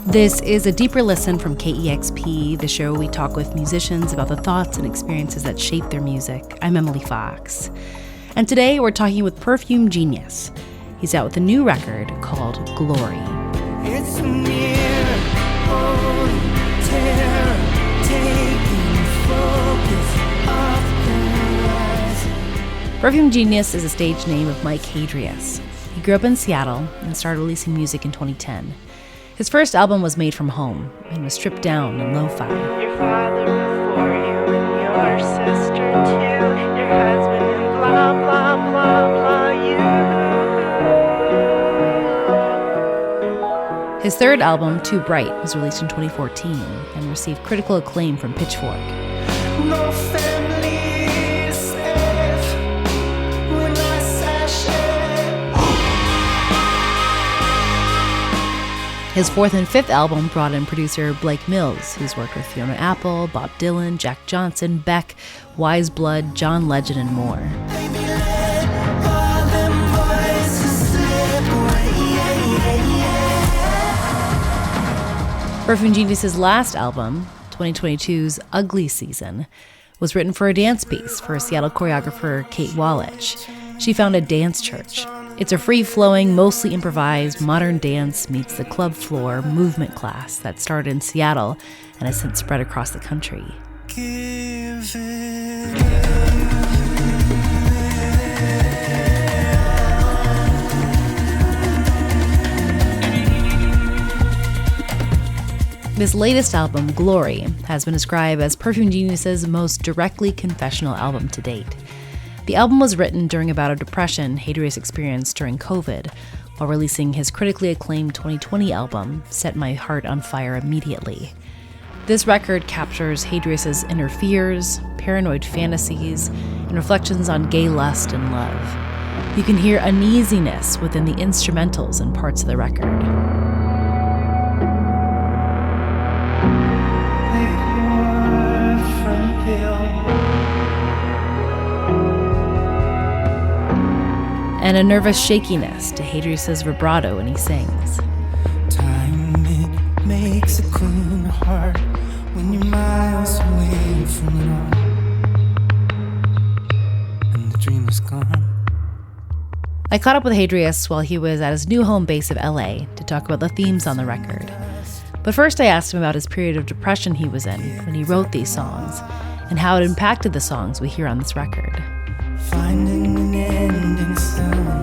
This is a deeper listen from KEXP, the show we talk with musicians about the thoughts and experiences that shape their music. I'm Emily Fox. And today we're talking with Perfume Genius. He's out with a new record called Glory. It's near, holy terror, taking focus off the rise. Perfume Genius is a stage name of Mike Hadreas. He grew up in Seattle and started releasing music in 2010. His first album was made from home and was stripped down and lo-fi. Your father before you and your sister too, your husband and blah, blah, blah, blah, you. His third album, Too Bright, was released in 2014 and received critical acclaim from Pitchfork. No family is safe when I sashay. His fourth and fifth album brought in producer Blake Mills, who's worked with Fiona Apple, Bob Dylan, Jack Johnson, Beck, Wise Blood, John Legend, and more. Perfume Genius's last album, 2022's Ugly Season, was written for a dance piece for Seattle choreographer Kate Wallich. She founded Dance Church. It's a free-flowing, mostly improvised, modern dance meets the club floor movement class that started in Seattle and has since spread across the country. This latest album, Glory, has been described as Perfume Genius's most directly confessional album to date. The album was written during a bout of depression Hadreas experienced during COVID, while releasing his critically acclaimed 2020 album, Set My Heart on Fire Immediately. This record captures Hadrias's inner fears, paranoid fantasies, and reflections on gay lust and love. You can hear uneasiness within the instrumentals and parts of the record. And a nervous shakiness to Hadrias's vibrato when he sings. Time it makes a clean heart when you're miles away from it all, and the dream is gone. I caught up with Hadreas while he was at his new home base of LA to talk about the themes on the record. But first I asked him about his period of depression he was in when he wrote these songs, and how it impacted the songs we hear on this record. Finding an end in sound.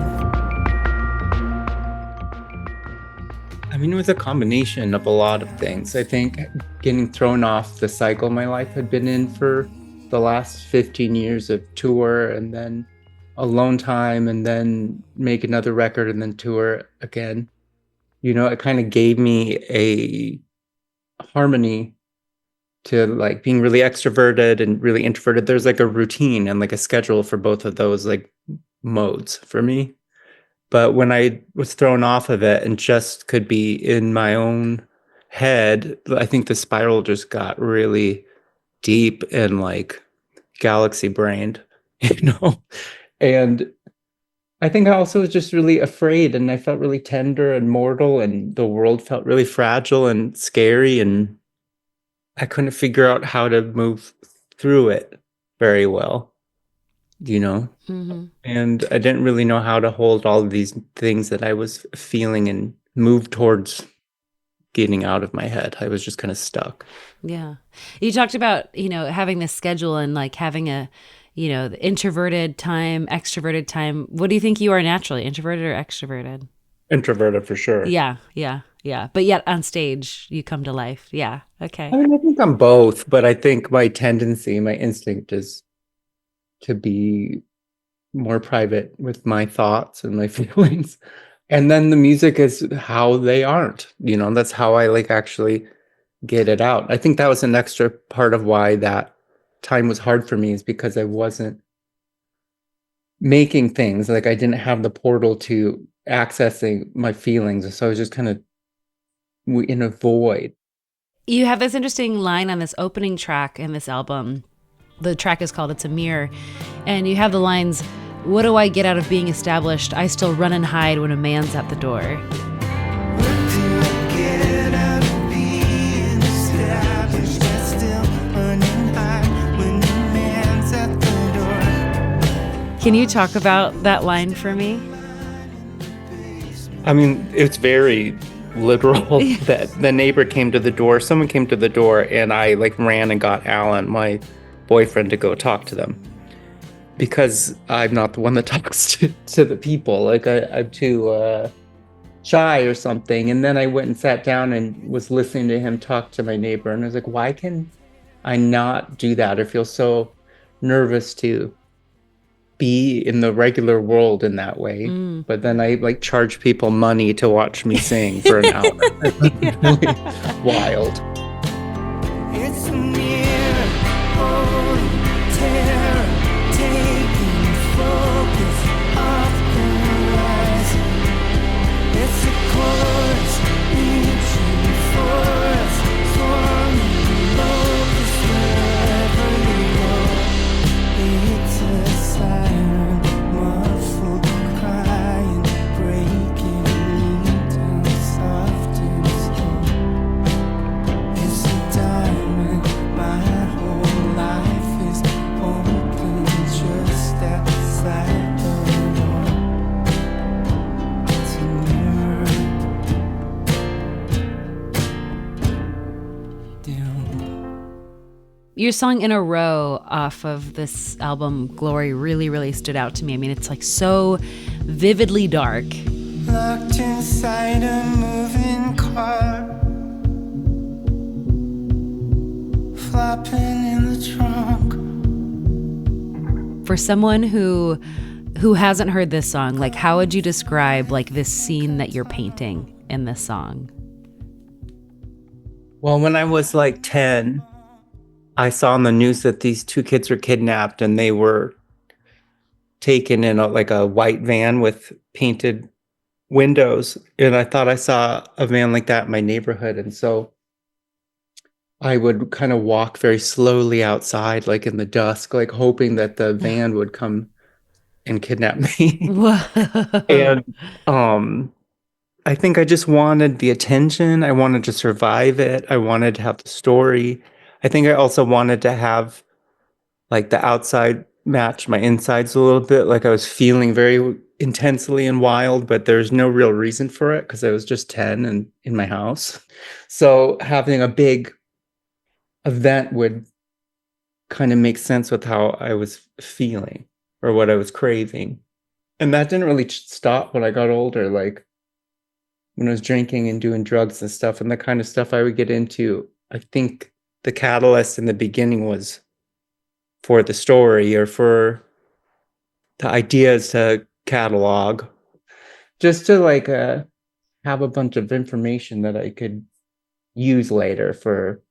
I mean, it was a combination of a lot of things. I think getting thrown off the cycle my life had been in for the last 15 years of tour and then alone time and then make another record and then tour again. You know, it kind of gave me a harmony to like being really extroverted and really introverted. There's like a routine and like a schedule for both of those like modes for me. But when I was thrown off of it and just could be in my own head, I think the spiral just got really deep and like galaxy brained, you know? And I think I also was just really afraid and I felt really tender and mortal and the world felt really fragile and scary and I couldn't figure out how to move through it very well, you know? Mm-hmm. And I didn't really know how to hold all of these things that I was feeling and move towards getting out of my head. I was just kind of stuck. Yeah. You talked about, you know, having this schedule and like having a, you know, the introverted time, extroverted time. What do you think you are naturally, introverted or extroverted? Introverted for sure. Yeah. But yet on stage, you come to life. Yeah. Okay. I mean, I think I'm both, but I think my tendency, my instinct is to be more private with my thoughts and my feelings. And then the music is how they aren't, you know, that's how I like actually get it out. I think that was an extra part of why that time was hard for me is because I wasn't making things, like I didn't have the portal to accessing my feelings. So I was just kind of in a void. You have this interesting line on this opening track in this album. The track is called It's a Mirror. And you have the lines, "What do I get out of being established? I still run and hide when a man's at the door." What do I get out of Can you talk about that line for me? I mean, it's very literal that the neighbor came to the door, someone came to the door, and I like ran and got Alan, my boyfriend, to go talk to them. Because I'm not the one that talks to the people. Like I'm too shy or something. And then I went and sat down and was listening to him talk to my neighbor. And I was like, why can I not do that or feel so nervous to be in the regular world in that way? But then I like charge people money to watch me sing for an hour. It's really wild. It's near, holy terror, taking focus off the horizon. It's a chorus, reaching for us, swarming locusts wherever you go. It's a siren, muffled crying, breaking me down soft and slow. It's a diamond, my whole life is open just outside the door. It's a mirror dim. Your song In a Row off of this album, Glory, really, really stood out to me. I mean, it's like so vividly dark. Locked inside a moving car, flopping in the trunk. For someone who hasn't heard this song, like how would you describe like this scene that you're painting in this song? Well, when I was like 10, I saw on the news that these two kids were kidnapped and they were taken in a white van with painted windows. And I thought I saw a van like that in my neighborhood. And so I would kind of walk very slowly outside, like in the dusk, like hoping that the van would come and kidnap me. Whoa. And I think I just wanted the attention. I wanted to survive it. I wanted to have the story. I think I also wanted to have like the outside match my insides a little bit. Like I was feeling very intensely and wild, but there's no real reason for it because I was just 10 and in my house. So having a big event would kind of make sense with how I was feeling or what I was craving. And that didn't really stop when I got older. Like when I was drinking and doing drugs and stuff, and the kind of stuff I would get into, I think the catalyst in the beginning was for the story or for the ideas to catalog, just to like have a bunch of information that I could use later for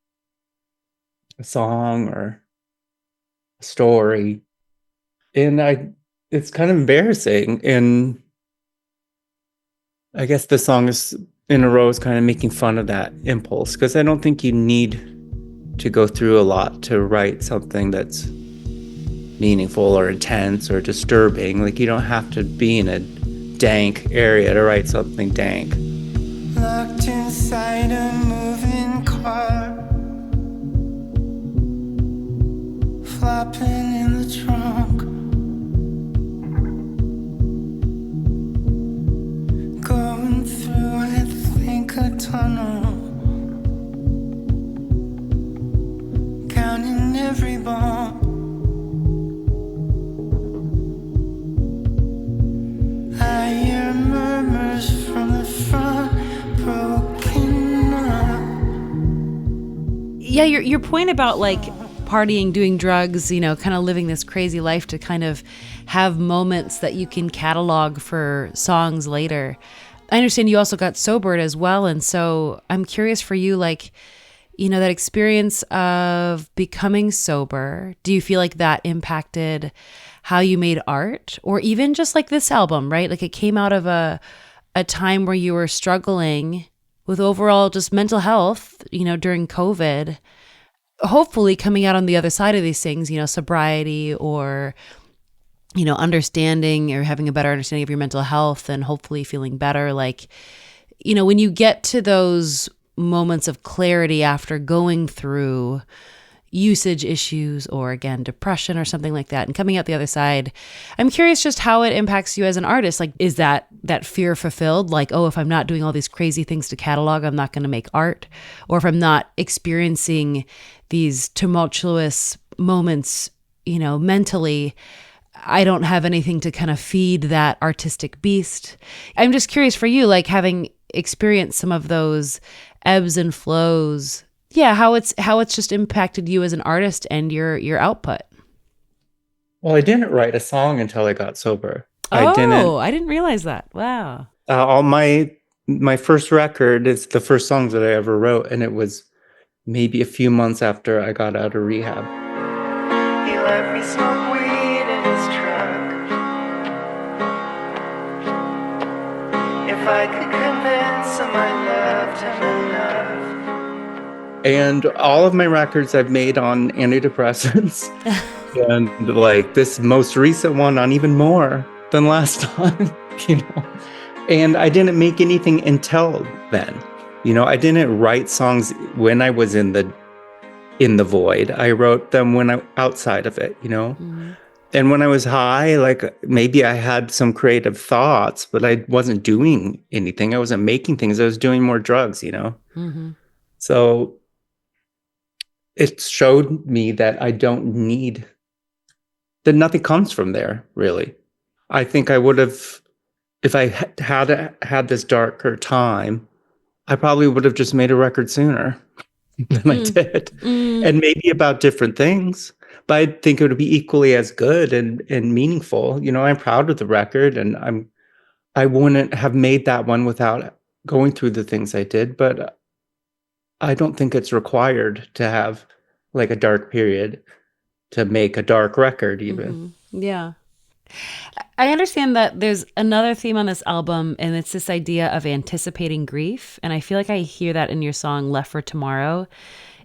a song or a story. And it's kind of embarrassing. And I guess the song is In a Row is kind of making fun of that impulse, because I don't think you need to go through a lot to write something that's meaningful or intense or disturbing. Like you don't have to be in a dank area to write something dank. Locked inside a moving car, flopping in the trunk. Going through, I think, a tunnel, counting every bomb. I hear murmurs from the front, broken up. Yeah, your point about like partying, doing drugs, you know, kind of living this crazy life to kind of have moments that you can catalog for songs later. I understand you also got sobered as well. And so I'm curious for you, like, you know, that experience of becoming sober, do you feel like that impacted how you made art? Or even just like this album, right? Like it came out of a time where you were struggling with overall just mental health, you know, during COVID. Hopefully coming out on the other side of these things, you know, sobriety or, you know, understanding or having a better understanding of your mental health and hopefully feeling better. Like, you know, when you get to those moments of clarity after going through, usage issues or, again, depression or something like that, and coming out the other side. I'm curious just how it impacts you as an artist. Like, is that fear fulfilled? Like, oh, if I'm not doing all these crazy things to catalog, I'm not going to make art. Or if I'm not experiencing these tumultuous moments, mentally, I don't have anything to kind of feed that artistic beast. I'm just curious for you, like, having experienced some of those ebbs and flows, how it's just impacted you as an artist and your output. Well, I didn't write a song until I got sober. I didn't realize that. Wow. All my first record is the first songs that I ever wrote, and it was maybe a few months after I got out of rehab. He let me smoke weed in his truck. If I could convince him I loved him enough. And all of my records I've made on antidepressants. And like this most recent one on even more than last time, And I didn't make anything until then. I didn't write songs when I was in the void. I wrote them when I outside of it, Mm-hmm. And when I was high, like maybe I had some creative thoughts, but I wasn't doing anything. I wasn't making things. I was doing more drugs, Mm-hmm. So it showed me that I don't need, that nothing comes from there, really. I think I would have, if I had this darker time, I probably would have just made a record sooner than I did. And maybe about different things, but I think it would be equally as good and meaningful. I'm proud of the record, and I wouldn't have made that one without going through the things I did, but I don't think it's required to have like a dark period to make a dark record even. Mm-hmm. Yeah. I understand that there's another theme on this album, and it's this idea of anticipating grief. And I feel like I hear that in your song Left for Tomorrow.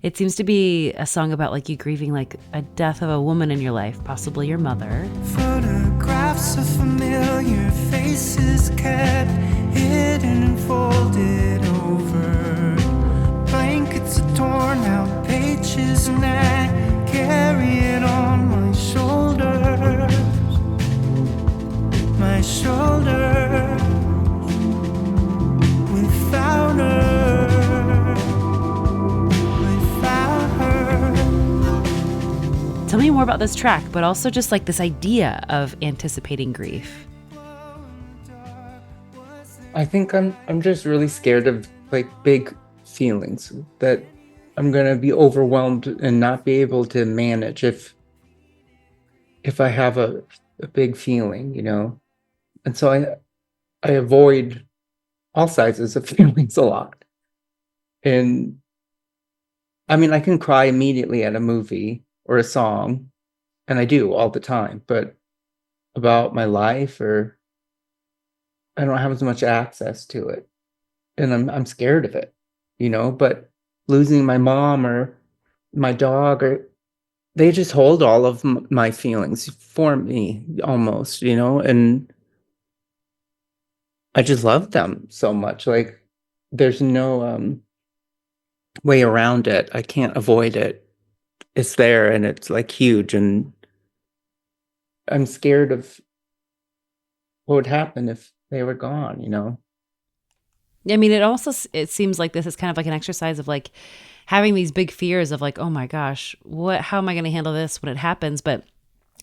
It seems to be a song about like you grieving like a death of a woman in your life, possibly your mother. Photographs of familiar faces kept hidden and folded over. Blankets are torn out, pages, and I carry it on my shoulders. My shoulders. Without her. Without her. Tell me more about this track, but also just like this idea of anticipating grief. I think I'm just really scared of like big feelings that I'm gonna be overwhelmed and not be able to manage if I have a big feeling, And so I avoid all sizes of feelings a lot. And I mean, I can cry immediately at a movie or a song, and I do all the time, but about my life, or I don't have as much access to it. And I'm scared of it, but losing my mom or my dog, or they just hold all of my feelings for me almost, and I just love them so much. Like there's no way around it. I can't avoid it. It's there, and it's like huge, and I'm scared of what would happen if they were gone, I mean, it seems like this is kind of like an exercise of like having these big fears of like, oh my gosh, how am I going to handle this when it happens? But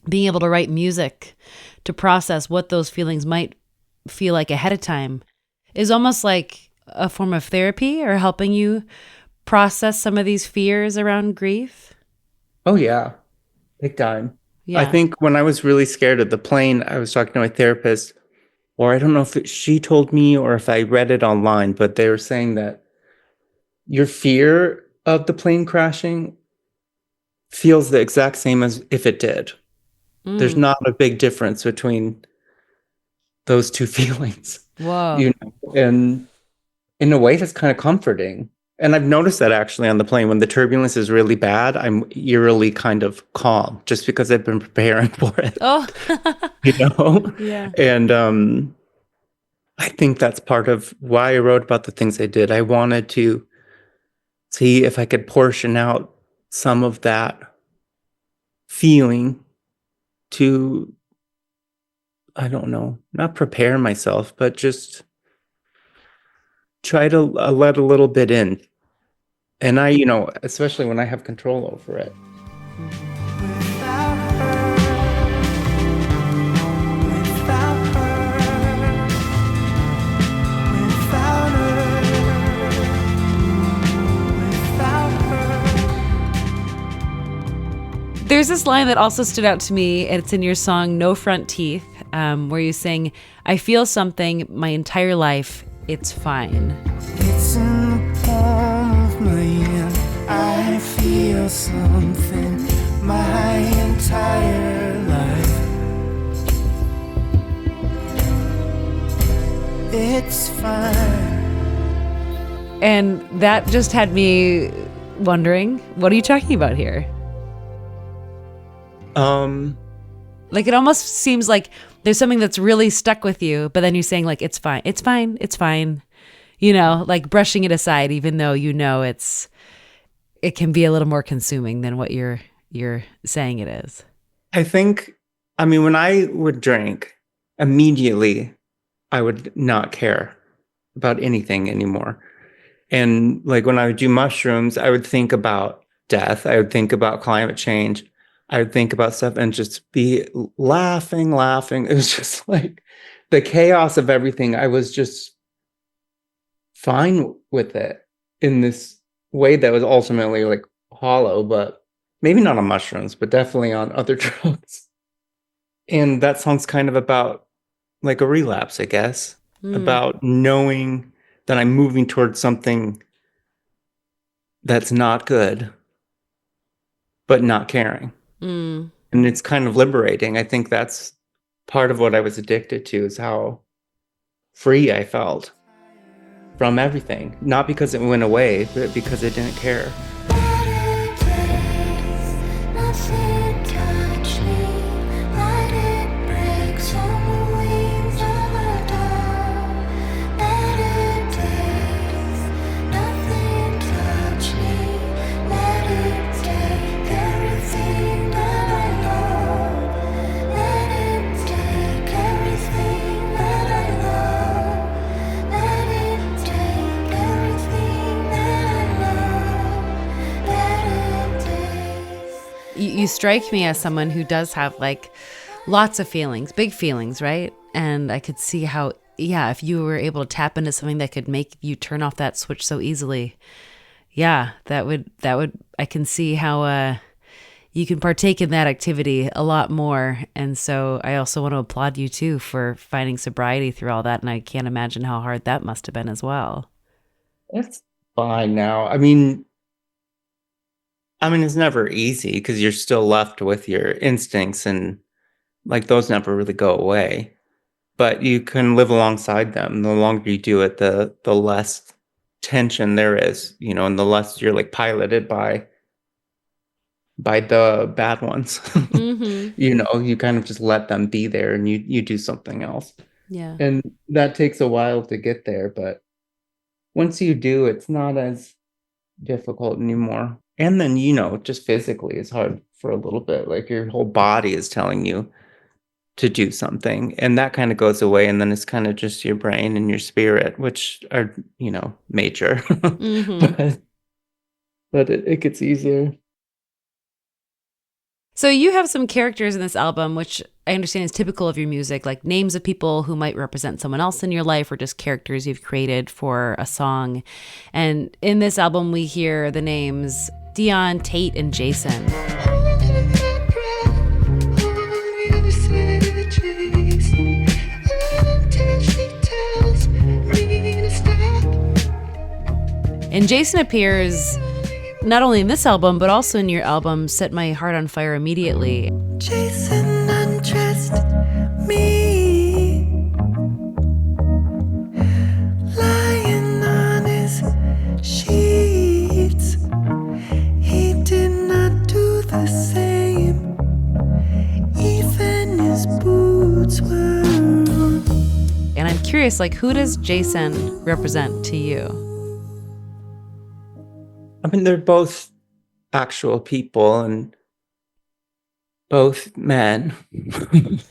being able to write music to process what those feelings might feel like ahead of time is almost like a form of therapy, or helping you process some of these fears around grief. Oh yeah, big time. Yeah. I think when I was really scared of the plane, I was talking to my therapist, or I don't know if she told me or if I read it online, but they were saying that your fear of the plane crashing feels the exact same as if it did. There's not a big difference between those two feelings. Whoa. And in a way that's kind of comforting. And I've noticed that actually on the plane, when the turbulence is really bad, I'm eerily kind of calm just because I've been preparing for it. Oh. Yeah. And I think that's part of why I wrote about the things I did. I wanted to see if I could portion out some of that feeling to, I don't know, not prepare myself, but just try to let a little bit in. And I, especially when I have control over it. Without her, without her, without her, without her. There's this line that also stood out to me, and it's in your song No Front Teeth, where you sing, I feel something my entire life, it's fine. It's in the palm of my hand. I feel something my entire life. It's fine. And that just had me wondering, what are you talking about here? Like, it almost seems like there's something that's really stuck with you, but then you're saying, like, it's fine, it's fine, it's fine. Like brushing it aside, even though it can be a little more consuming than what you're saying it is. I think, when I would drink, immediately I would not care about anything anymore. And like when I would do mushrooms, I would think about death. I would think about climate change. I would think about stuff and just be laughing. It was just like the chaos of everything. I was just fine with it in this way that was ultimately like hollow, but maybe not on mushrooms, but definitely on other drugs. And that song's kind of about like a relapse, I guess, about knowing that I'm moving towards something that's not good, but not caring. And it's kind of liberating. I think that's part of what I was addicted to, is how free I felt from everything. Not because it went away, but because I didn't care. You strike me as someone who does have like lots of feelings, big feelings, right? And I could see how, if you were able to tap into something that could make you turn off that switch so easily, that would, I can see how you can partake in that activity a lot more. And so I also want to applaud you too for finding sobriety through all that. And I can't imagine how hard that must have been as well. It's fine now. It's never easy because you're still left with your instincts, and like those never really go away. But you can live alongside them. The longer you do it, the less tension there is, and the less you're like piloted by the bad ones. You kind of just let them be there, and you do something else. Yeah. And that takes a while to get there, but once you do, it's not as difficult anymore. And then, just physically it's hard for a little bit. Like your whole body is telling you to do something, and that kind of goes away. And then it's kind of just your brain and your spirit, which are, major. But it gets easier. So you have some characters in this album, which I understand is typical of your music, like names of people who might represent someone else in your life, or just characters you've created for a song. And in this album, we hear the names Dion, Tate, and Jason. And Jason appears not only in this album, but also in your album, Set My Heart on Fire Immediately. Jason undressed me, lying on his sheets. He did not do the same, even his boots were on. And I'm curious, like, who does Jason represent to you? They're both actual people and both men.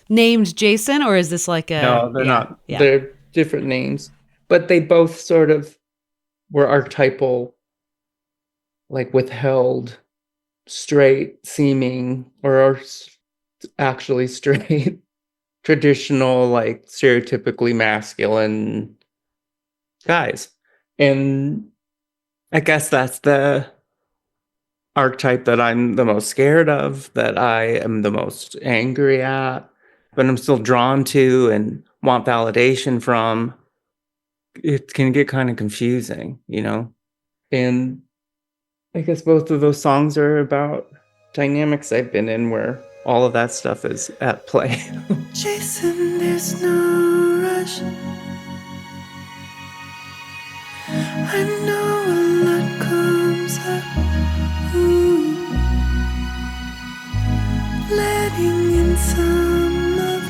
Named Jason, or is this like a... No, they're yeah, not. Yeah. They're different names, but they both sort of were archetypal, like withheld, straight seeming, or are actually straight, traditional, like stereotypically masculine guys. And I guess that's the archetype that I'm the most scared of, that I am the most angry at, but I'm still drawn to and want validation from. It can get kind of confusing, you know? And I guess both of those songs are about dynamics I've been in where all of that stuff is at play. Jason, there's no rush. I know a lot comes up. Ooh. Letting in some love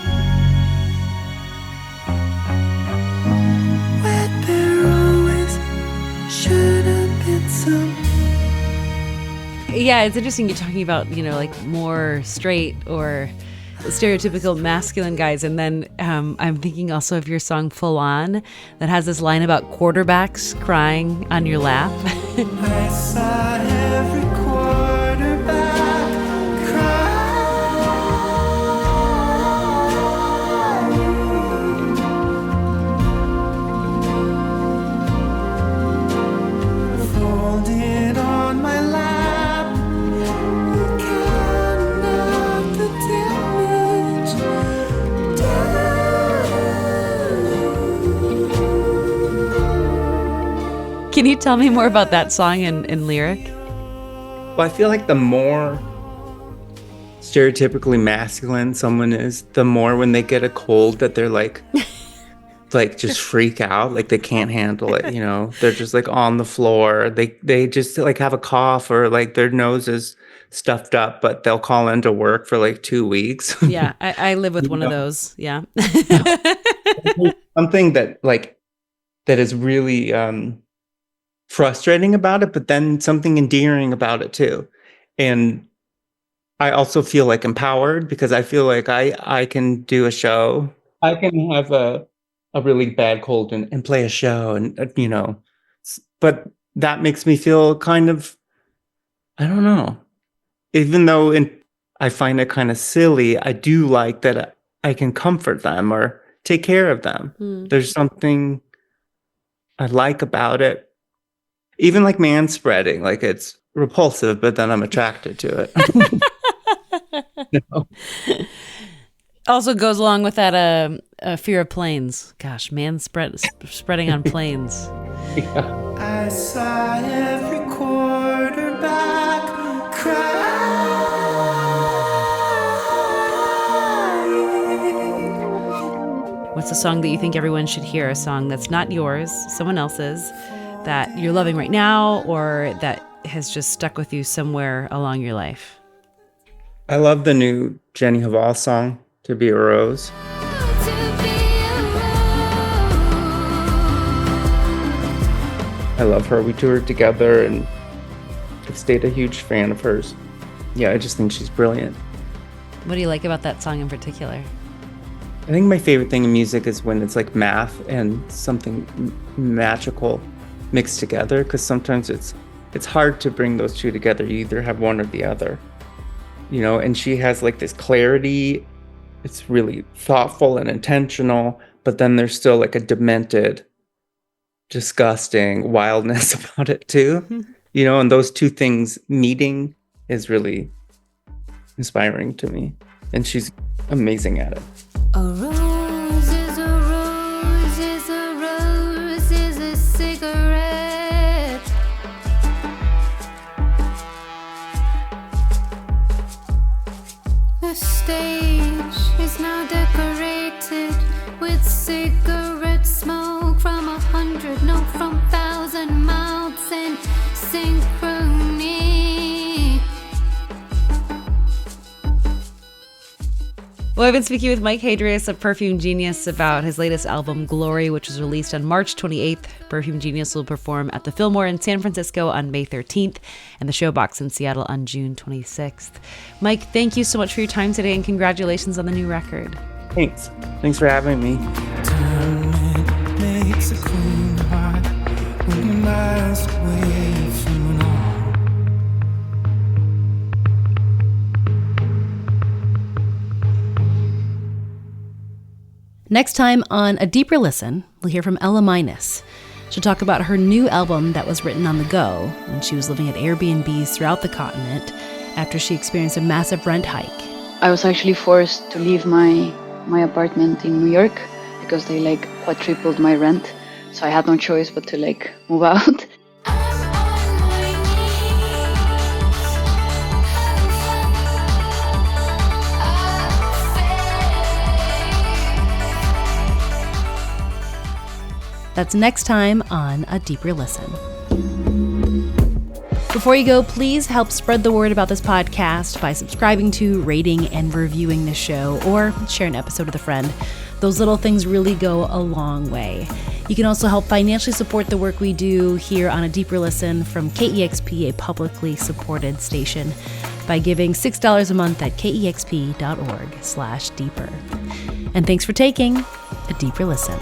where there always should have been some. Yeah, it's interesting you're talking about, like more straight or stereotypical masculine guys. And then I'm thinking also of your song Full On that has this line about quarterbacks crying on your lap. I saw every quarterback cry. Folded on my lap, counting out the damage done. Can you tell me more about that song and lyric? Well, I feel like the more stereotypically masculine someone is, the more when they get a cold that they're like just freak out, like they can't handle it, you know? They're just like on the floor. They just like have a cough or like their nose is stuffed up, but they'll call into work for like 2 weeks. Yeah, I live with one of those. Yeah. Something that is really frustrating about it, but then something endearing about it too. And I also feel like empowered because I feel like I can do a show. I can have a really bad cold and play a show and but that makes me feel kind of, I don't know. Even though I find it kind of silly, I do like that I can comfort them or take care of them. There's something I like about it. Even like manspreading, like it's repulsive, but then I'm attracted to it. Also goes along with that fear of planes. Gosh, spreading on planes. Yeah. I saw every quarterback cry. What's a song that you think everyone should hear? A song that's not yours, someone else's, that you're loving right now, or that has just stuck with you somewhere along your life? I love the new Jenny Hval song, To Be a Rose. I love her. We toured together and I've stayed a huge fan of hers. Yeah, I just think she's brilliant. What do you like about that song in particular? I think my favorite thing in music is when it's like math and something magical mixed together, because sometimes it's hard to bring those two together. You either have one or the other, and she has like this clarity. It's really thoughtful and intentional, but then there's still like a demented, disgusting wildness about it too. And those two things meeting is really inspiring to me, and she's amazing at it. A rose is a rose is a rose is a cigarette. The stage is now decorated with cigarette smoke from 100, no, from 1,000 mouths in synchrony. Well, I've been speaking with Mike Hadreas of Perfume Genius about his latest album, Glory, which was released on March 28th. Perfume Genius will perform at the Fillmore in San Francisco on May 13th and the Showbox in Seattle on June 26th. Mike, thank you so much for your time today and congratulations on the new record. Thanks. Thanks for having me. Makes a queen heart when you're miles away from it all. Next time on A Deeper Listen, we'll hear from Ella Minus. She'll talk about her new album that was written on the go when she was living at Airbnbs throughout the continent after she experienced a massive rent hike. I was actually forced to leave my apartment in New York because they quadrupled my rent. So I had no choice but to move out. That's next time on A Deeper Listen. Before you go, please help spread the word about this podcast by subscribing to, rating, and reviewing the show, or share an episode with a friend. Those little things really go a long way. You can also help financially support the work we do here on A Deeper Listen from KEXP, a publicly supported station, by giving $6 a month at kexp.org/deeper. And thanks for taking a deeper listen.